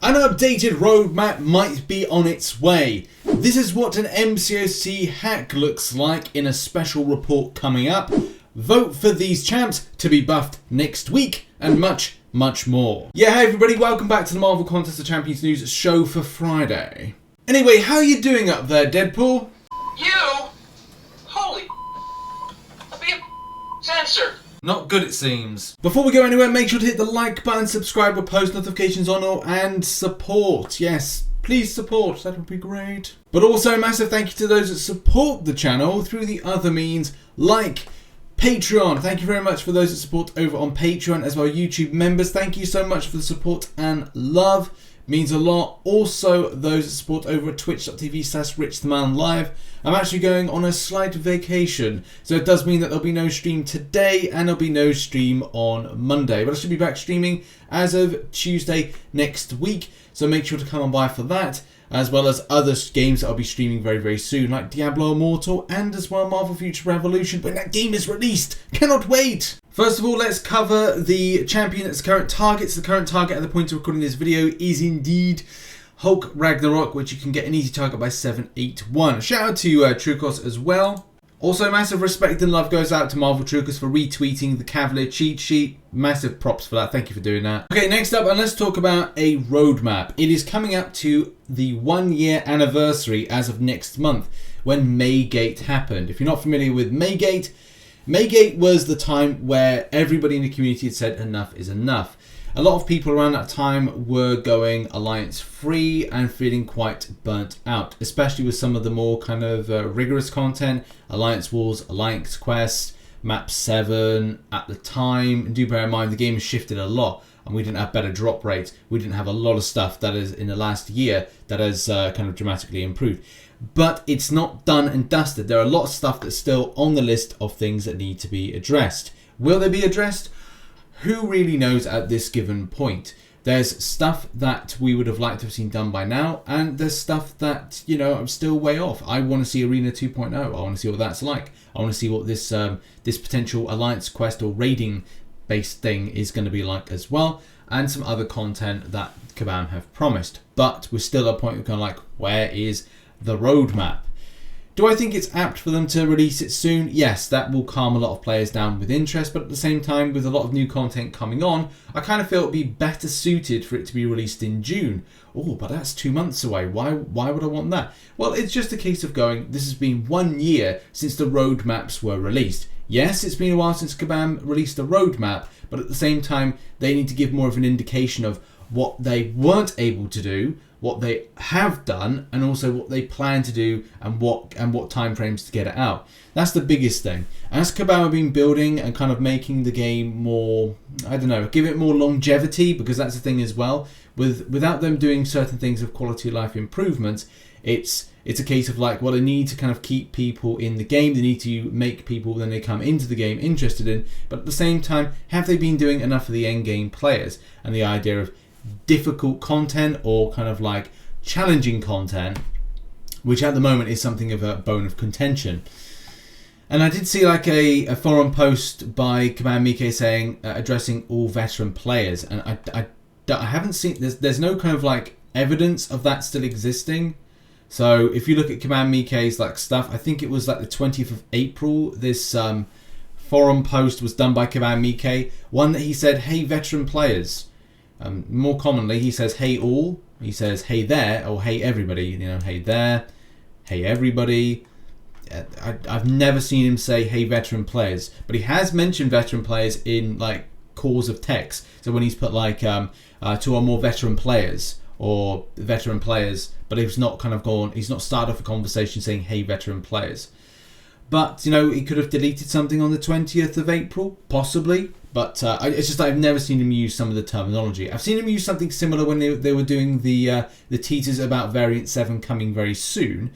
An updated roadmap might be on its way. This is what an MCOC hack looks like in a special report coming up. Vote for these champs to be buffed next week, and much more. Yeah, hey everybody, welcome back to the Marvel Contest of Champions News show for Friday. Anyway, how are you doing up there, Deadpool? You? Holy I'll be censored. Not good, it seems. Before we go anywhere, make sure to hit the like button, subscribe with post notifications on, and support. Yes, please support, that would be great. But also a massive thank you to those that support the channel through the other means like Patreon. Thank you very much for those that support over on Patreon, as well YouTube members. Thank you so much for the support and love. Means a lot. Also, those that support over at twitch.tv/RichTheMan live. I'm actually going on a slight vacation, so it does mean that there'll be no stream today and there'll be no stream on Monday. But I should be back streaming as of Tuesday next week, so make sure to come on by for that, as well as other games that I'll be streaming very soon, like Diablo Immortal and as well Marvel Future Revolution, when that game is released. Cannot wait! First of all, let's cover the champion that's the current target. So the current target at the point of recording this video is indeed Hulk Ragnarok, which you can get an easy target by 781. Shout out to Trukos as well. Also, massive respect and love goes out to Marvel Trukos for retweeting the Cavalier cheat sheet. Massive props for that. Thank you for doing that. Okay, next up, and let's talk about a roadmap. It is coming up to the 1 year anniversary as of next month when Maygate happened. If you're not familiar with Maygate was the time where everybody in the community had said enough is enough. A lot of people around that time were going alliance free and feeling quite burnt out, especially with some of the more kind of rigorous content, alliance wars, alliance quests, map 7 at the time. And do bear in mind the game has shifted a lot and we didn't have better drop rates. We didn't have a lot of stuff that is in the last year that has kind of dramatically improved. But it's not done and dusted. There are a lot of stuff that's still on the list of things that need to be addressed. Will they be addressed? Who really knows at this given point? There's stuff that we would have liked to have seen done by now, and there's stuff that, you know, I'm still way off. I want to see Arena 2.0. I want to see what that's like. I want to see what this this potential alliance quest or raiding based thing is going to be like as well, and some other content that Kabam have promised. But we're still at a point where we're kind of like, where is the roadmap? Do I think it's apt for them to release it soon? Yes, that will calm a lot of players down with interest, but at the same time, with a lot of new content coming on, I kind of feel it'd be better suited for it to be released in June. Oh, but that's 2 months away. Why would I want that? Well, it's just a case of going, this has been 1 year since the roadmaps were released. Yes, it's been a while since Kabam released the roadmap, but at the same time, they need to give more of an indication of what they weren't able to do, what they have done, and also what they plan to do and what timeframes to get it out. That's the biggest thing. As Kabam have been building and kind of making the game more, I don't know, give it more longevity, because that's the thing as well. Without them doing certain things of quality of life improvements, it's a case of like, well, they need to kind of keep people in the game. They need to make people, when they come into the game, interested in. But at the same time, have they been doing enough for the end game players? And the idea of difficult content or kind of like challenging content, which at the moment is something of a bone of contention. And I did see like a forum post by Kabam Mike saying addressing all veteran players, and I haven't seen, there's no kind of like evidence of that still existing. So if you look at Kabam Mike's like stuff, I think it was like the 20th of April, this forum post was done by Kabam Mike, one that he said, hey veteran players. More commonly, he says, hey all, he says, hey there, or hey everybody, you know, hey there, hey everybody. I've never seen him say, hey veteran players, but he has mentioned veteran players in like cause of text. So when he's put like to our more veteran players or veteran players, but he's not kind of gone, he's not started off a conversation saying, hey veteran players. But, you know, he could have deleted something on the 20th of April, possibly. But it's just I've never seen him use some of the terminology. I've seen him use something similar when they were doing the teasers about Variant 7 coming very soon,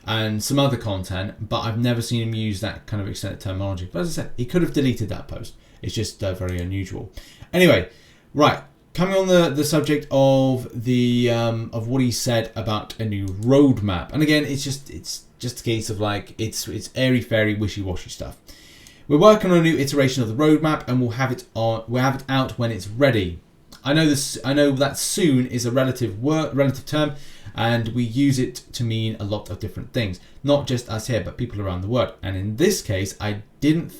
and some other content, but I've never seen him use that kind of extended terminology. But as I said, he could have deleted that post. It's just very unusual. Anyway, right. Coming on the subject of the of what he said about a new roadmap, and again, it's just a case of like it's airy fairy wishy washy stuff. We're working on a new iteration of the roadmap, and we'll have it out when it's ready. I know that soon is a relative term, and we use it to mean a lot of different things, not just us here, but people around the world. And in this case, it didn't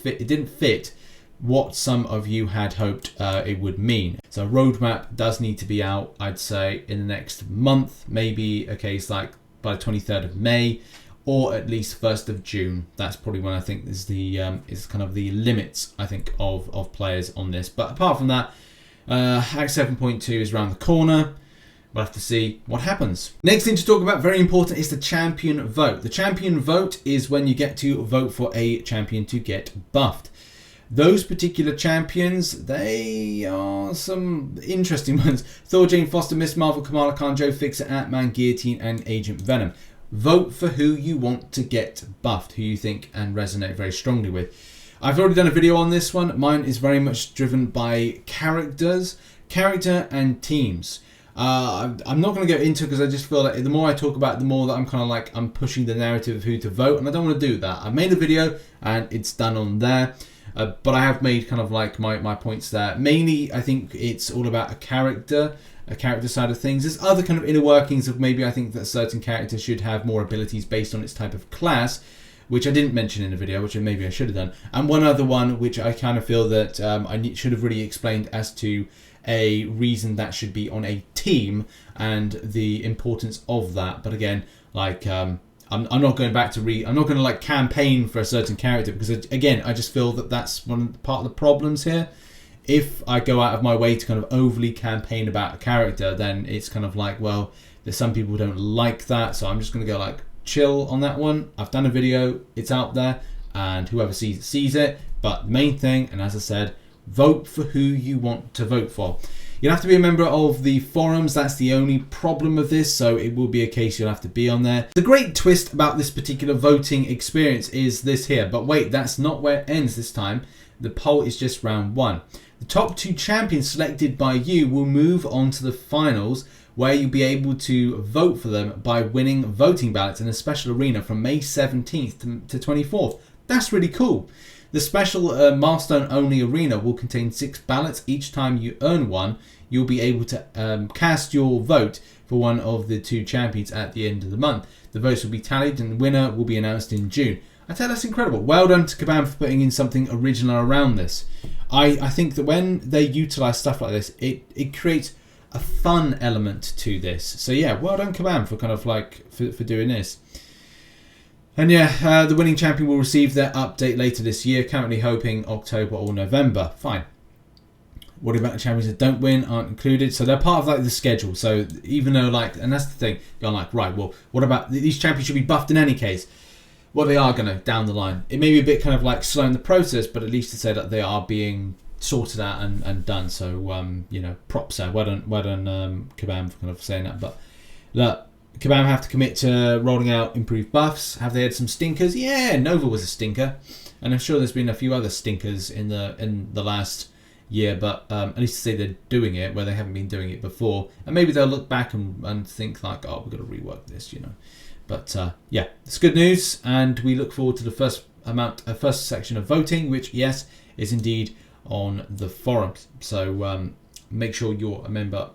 fit what some of you had hoped it would mean. So roadmap does need to be out, I'd say, in the next month, maybe a case like by the 23rd of May, or at least 1st of June. That's probably when I think is kind of the limits, I think, of players on this. But apart from that, Act 7.2 is around the corner. We'll have to see what happens. Next thing to talk about, very important, is the champion vote. The champion vote is when you get to vote for a champion to get buffed. Those particular champions, they are some interesting ones. Thor, Jane Foster, Miss Marvel, Kamala Khan, Joe Fixer, Ant-Man, Guillotine, and Agent Venom. Vote for who you want to get buffed, who you think and resonate very strongly with. I've already done a video on this one. Mine is very much driven by character and teams. I'm not going to go into it because I just feel like the more I talk about it, the more that I'm kind of like I'm pushing the narrative of who to vote, and I don't want to do that. I made a video and it's done on there. But I have made kind of like my points there. Mainly, I think it's all about a character side of things. There's other kind of inner workings of maybe I think that a certain character should have more abilities based on its type of class, which I didn't mention in the video, which maybe I should have done. And one other one, which I kind of feel that I should have really explained as to a reason that should be on a team and the importance of that. But again, like... I'm not going back to I'm not going to like campaign for a certain character because again I just feel that that's part of the problems here. If I go out of my way to kind of overly campaign about a character, then it's kind of like, well, there's some people who don't like that, so I'm just going to go like chill on that one. I've done a video, it's out there, and whoever sees it. But the main thing, and as I said, vote for who you want to vote for. You'll have to be a member of the forums. That's the only problem of this, so it will be a case you'll have to be on there. The great twist about this particular voting experience is this here, but wait, that's not where it ends this time. The poll is just round 1. The top 2 champions selected by you will move on to the finals, where you'll be able to vote for them by winning voting ballots in a special arena from May 17th to 24th. That's really cool. The special milestone-only arena will contain 6 ballots. Each time you earn one, you'll be able to cast your vote for one of the 2 champions at the end of the month. The votes will be tallied and the winner will be announced in June. I tell you, that's incredible. Well done to Kabam for putting in something original around this. I think that when they utilise stuff like this, it creates a fun element to this. So yeah, well done Kabam for kind of like for doing this. And yeah, the winning champion will receive their update later this year, currently hoping October or November. Fine. What about the champions that don't win, aren't included? So they're part of like the schedule. So even though like, and that's the thing, you're like, right, well, what about, these champions should be buffed in any case. Well, they are going to down the line. It may be a bit kind of like slow in the process, but at least to say that they are being sorted out and done. So, you know, props there. Well done Kabam for kind of saying that. But look, Kabam have to commit to rolling out improved buffs. Have they had some stinkers? Yeah, Nova was a stinker, and I'm sure there's been a few other stinkers in the last year. But at least to say they're doing it where they haven't been doing it before, and maybe they'll look back and think like, oh, we've got to rework this, you know. But yeah, it's good news, and we look forward to the first section of voting, which yes is indeed on the forums. So make sure you're a member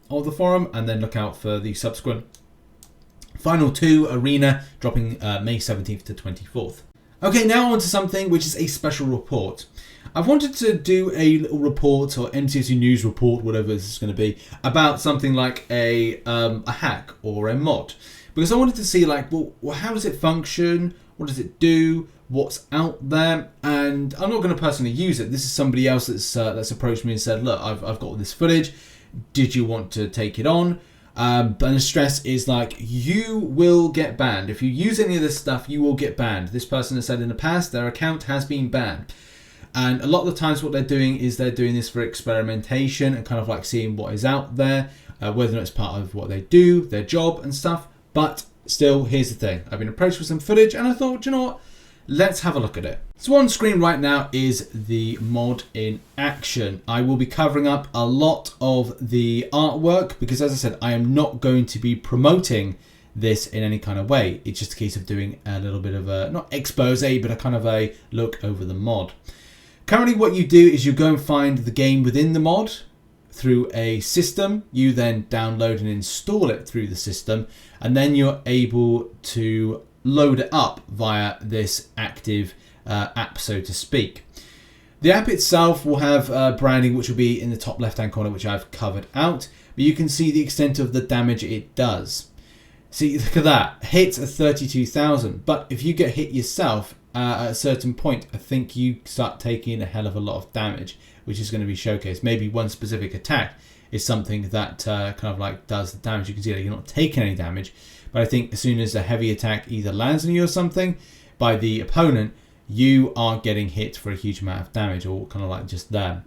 of the forum, and then look out for the subsequent final 2 arena dropping May 17th to 24th. Okay, now on to something which is a special report. I've wanted to do a little report or MCOC news report, whatever this is going to be, about something like a hack or a mod. Because I wanted to see like, well, how does it function? What does it do? What's out there? And I'm not going to personally use it. This is somebody else that's approached me and said, look, I've got this footage. Did you want to take it on? And the stress is like, you will get banned. If you use any of this stuff, you will get banned. This person has said in the past their account has been banned. And a lot of the times what they're doing is they're doing this for experimentation and kind of like seeing what is out there, whether or not it's part of what they do, their job and stuff. But still, here's the thing. I've been approached with some footage and I thought, you know what? Let's have a look at it. So on screen right now is the mod in action. I will be covering up a lot of the artwork because, as I said, I am not going to be promoting this in any kind of way. It's just a case of doing a little bit of a, not expose, but a kind of a look over the mod. Currently what you do is you go and find the game within the mod, through a system. You then download and install it through the system, and then you're able to load it up via this active app, so to speak. The app itself will have branding, which will be in the top left-hand corner, which I've covered out, but you can see the extent of the damage it does. See, look at that, hits at 32,000, but if you get hit yourself at a certain point, I think you start taking a hell of a lot of damage, which is going to be showcased. Maybe one specific attack is something that kind of like does the damage. You can see that you're not taking any damage, but I think as soon as a heavy attack either lands on you or something by the opponent, you are getting hit for a huge amount of damage, or kind of like just there.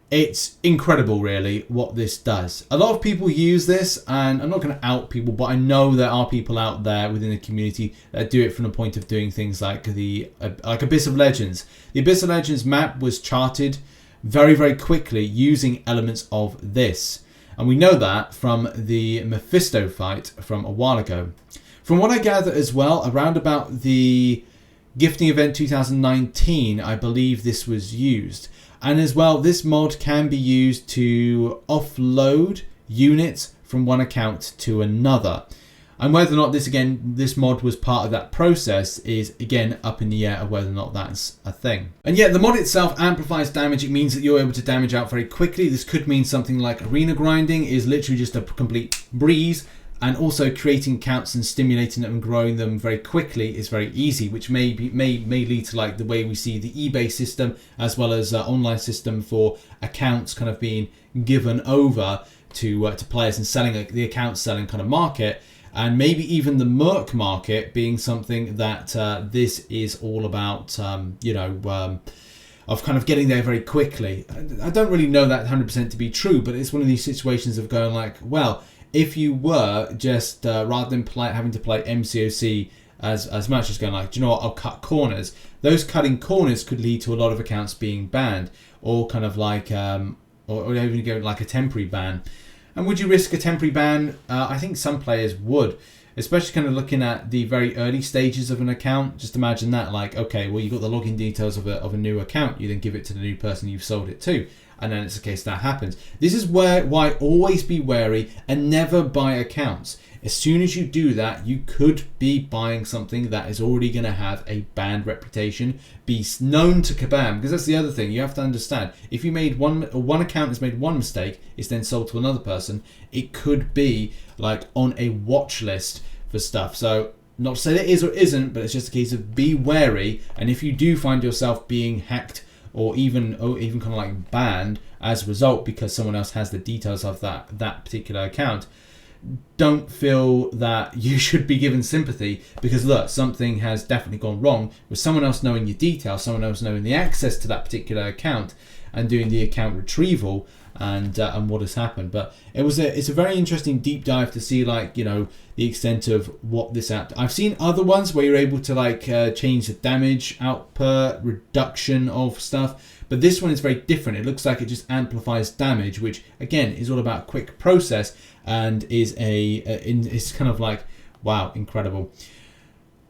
It's incredible, really, what this does. A lot of people use this, and I'm not going to out people, but I know there are people out there within the community that do it from the point of doing things like like Abyss of Legends. The Abyss of Legends map was charted very, very quickly using elements of this. And we know that from the Mephisto fight from a while ago. From what I gather as well, around about the Gifting Event 2019, I believe this was used. And as well, this mod can be used to offload units from one account to another. And whether or not this mod was part of that process is again up in the air of whether or not that's a thing. And yet the mod itself amplifies damage. It means that you're able to damage out very quickly. This could mean something like arena grinding is literally just a complete breeze. And also creating accounts and stimulating them and growing them very quickly is very easy, which may lead to like the way we see the eBay system, as well as online system for accounts kind of being given over to players and selling, like the account selling kind of market, and maybe even the merc market being something that this is all about. Of kind of getting there very quickly. I don't really know that 100% to be true, but it's one of these situations of going like, well, if you were just rather than having to play MCOC as much as going like, do you know what, I'll cut corners. Those cutting corners could lead to a lot of accounts being banned, or kind of like, or even go like a temporary ban. And would you risk a temporary ban? I think some players would, especially kind of looking at the very early stages of an account. Just imagine that, like, okay, well, you got the login details of a new account, you then give it to the new person you've sold it to. And then it's the case that happens. This is why always be wary and never buy accounts. As soon as you do that, you could be buying something that is already going to have a banned reputation, be known to Kabam. Because that's the other thing you have to understand. If you made one account has made one mistake, it's then sold to another person, it could be like on a watch list for stuff. So not to say that it is or isn't, but it's just a case of be wary. And if you do find yourself being hacked, or even kind of like banned as a result because someone else has the details of that particular account, don't feel that you should be given sympathy, because look, something has definitely gone wrong with someone else knowing your details, someone else knowing the access to that particular account and doing the account retrieval and what has happened. But it's a very interesting deep dive to see, like, you know, the extent of what this app. I've seen other ones where you're able to like change the damage output, reduction of stuff, but this one is very different. It looks like it just amplifies damage, which again is all about quick process and is it's kind of like, wow, incredible.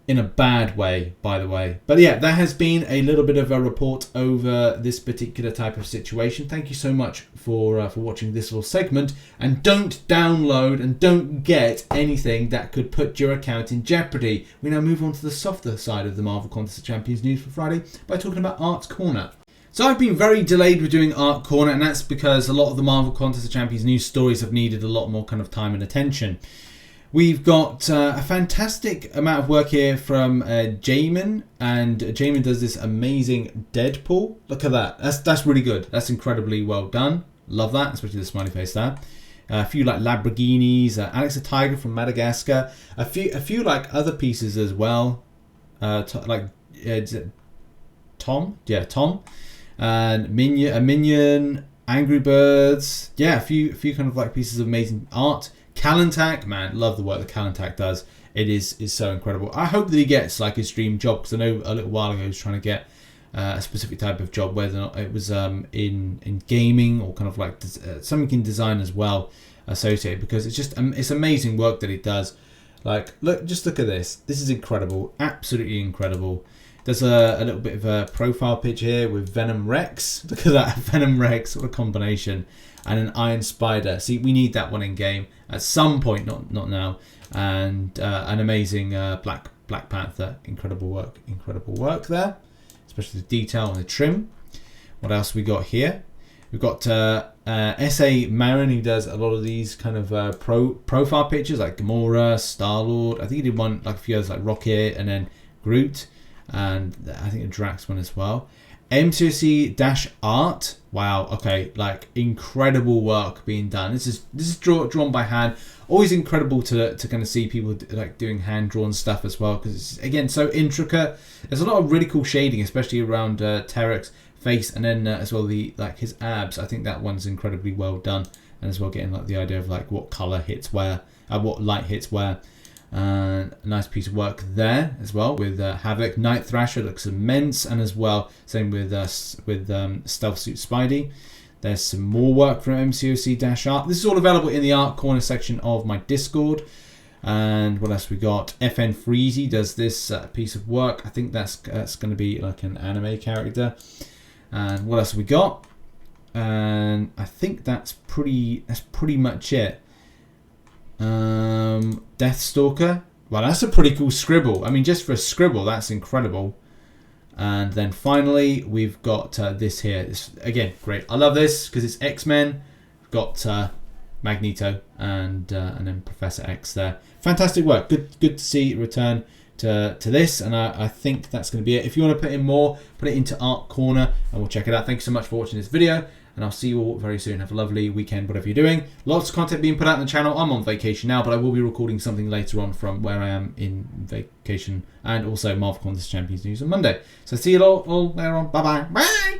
In a bad way, by the way. But yeah, that has been a little bit of a report over this particular type of situation. Thank you so much for watching this little segment. And don't download and don't get anything that could put your account in jeopardy. We now move on to the softer side of the Marvel Contest of Champions news for Friday by talking about Art Corner. So I've been very delayed with doing Art Corner, and that's because a lot of the Marvel Contest of Champions news stories have needed a lot more kind of time and attention. We've got a fantastic amount of work here from Jamin, and Jamin does this amazing Deadpool. Look at that. That's really good. That's incredibly well done. Love that, especially the smiley face there. A few like Lamborghinis, Alex the Tiger from Madagascar. A few like other pieces as well. Is it Tom? Yeah, Tom. And Minion, Angry Birds. Yeah, a few kind of like pieces of amazing art. Kalantak, man, love the work that Kalantak does. It is so incredible. I hope that he gets like his dream job, because I know a little while ago he was trying to get a specific type of job, whether or not it was in gaming or kind of like something in design as well associated, because it's just it's amazing work that he does. Like, look at this. This is incredible, absolutely incredible. There's a little bit of a profile picture here with Venom Rex. Look at that, Venom Rex, what a combination. And an Iron Spider. See, we need that one in game at some point, not now. And an amazing Black Panther. Incredible work there. Especially the detail and the trim. What else we got here? We've got S.A. Marin, who does a lot of these kind of profile pictures, like Gamora, Star-Lord. I think he did one, like a few others, like Rocket, and then Groot. And I think a Drax one as well. MCOC-art. Wow, okay, like incredible work being done. This is drawn by hand. Always incredible to kind of see people like doing hand drawn stuff as well, because it's again so intricate. There's a lot of really cool shading, especially around Tarek's face, and then as well his abs. I think that one's incredibly well done, and as well getting like the idea of like what color hits where, what light hits where. A nice piece of work there as well with Havoc. Night Thrasher looks immense, and as well same with Stealth Suit Spidey. There's some more work from MCOC-art. This is all available in the art corner section of my Discord. And what else we got? FN Freezy does this piece of work. I think that's going to be like an anime character. And what else have we got? And I think that's pretty much it. Deathstalker. Well, that's a pretty cool scribble. I mean, just for a scribble, that's incredible. And then finally, we've got this here. This, again, great. I love this because it's X-Men. We've got Magneto and then Professor X there. Fantastic work. Good to see return to this. And I think that's going to be it. If you want to put in more, put it into Art Corner and we'll check it out. Thank you so much for watching this video. And I'll see you all very soon. Have a lovely weekend, whatever you're doing. Lots of content being put out on the channel. I'm on vacation now, but I will be recording something later on from where I am in vacation. And also Marvel Contest Champions news on Monday. So see you all later on. Bye-bye. Bye!